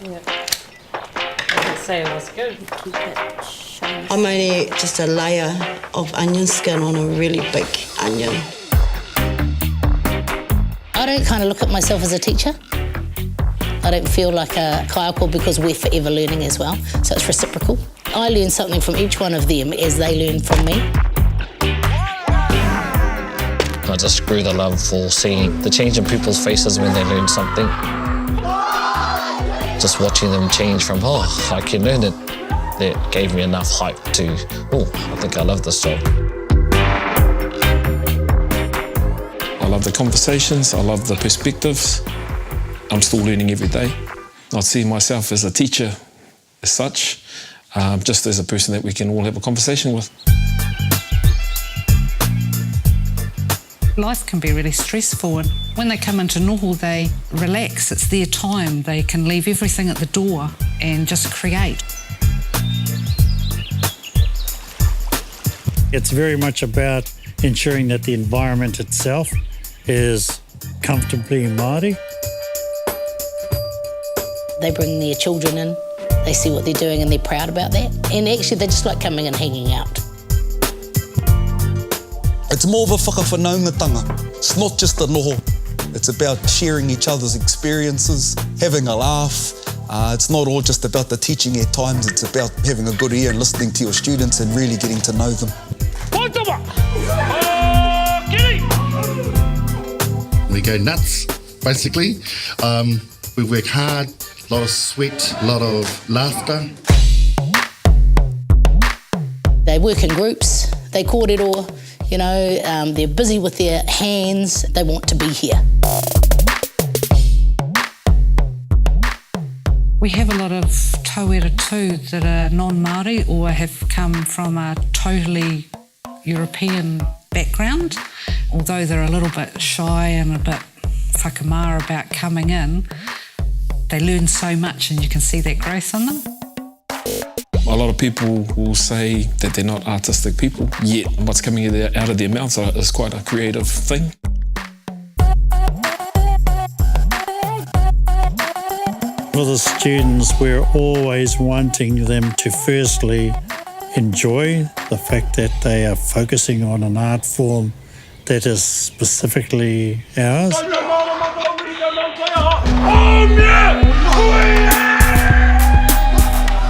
Yeah. I didn't say it was good. Keep it shiny. I'm only just a layer of onion skin on a really big onion. I don't kind of look at myself as a teacher. I don't feel like a kaiako because we're forever learning as well, so it's reciprocal. I learn something from each one of them as they learn from me. I just grew the love for seeing the change in people's faces when they learn something. Just watching them change from, oh, I can learn it, that gave me enough hype to, oh, I think I love this job. I love the conversations, I love the perspectives. I'm still learning every day. I see myself as a teacher as such, just as a person that we can all have a conversation with. Life can be really stressful, and when they come into noho, they relax. It's their time. They can leave everything at the door and just create. It's very much about ensuring that the environment itself is comfortably Māori. They bring their children in, they see what they're doing and they're proud about that. And actually they just like coming and hanging out. It's more of a whakawhanaungatanga. It's not just a noho. It's about sharing each other's experiences, having a laugh. It's not all just about the teaching at times, it's about having a good ear and listening to your students and really getting to know them. We go nuts, basically. We work hard, a lot of sweat, a lot of laughter. They work in groups, they kōrero, you know, they're busy with their hands, they want to be here. We have a lot of tauira too that are non-Māori or have come from a totally European background. Although they're a little bit shy and a bit whakamara about coming in, they learn so much and you can see that growth in them. A lot of people will say that they're not artistic people, yet what's coming out of their mouths is quite a creative thing. For the students, we're always wanting them to firstly enjoy the fact that they are focusing on an art form that is specifically ours.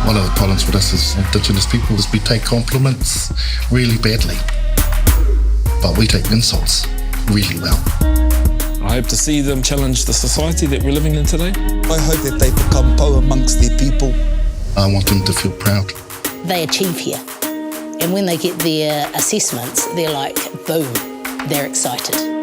One of the problems with us as Indigenous people is we take compliments really badly, but we take insults really well. I hope to see them challenge the society that we're living in today. I hope that they become po amongst their people. I want them to feel proud. They achieve here. And when they get their assessments, they're like, boom, they're excited.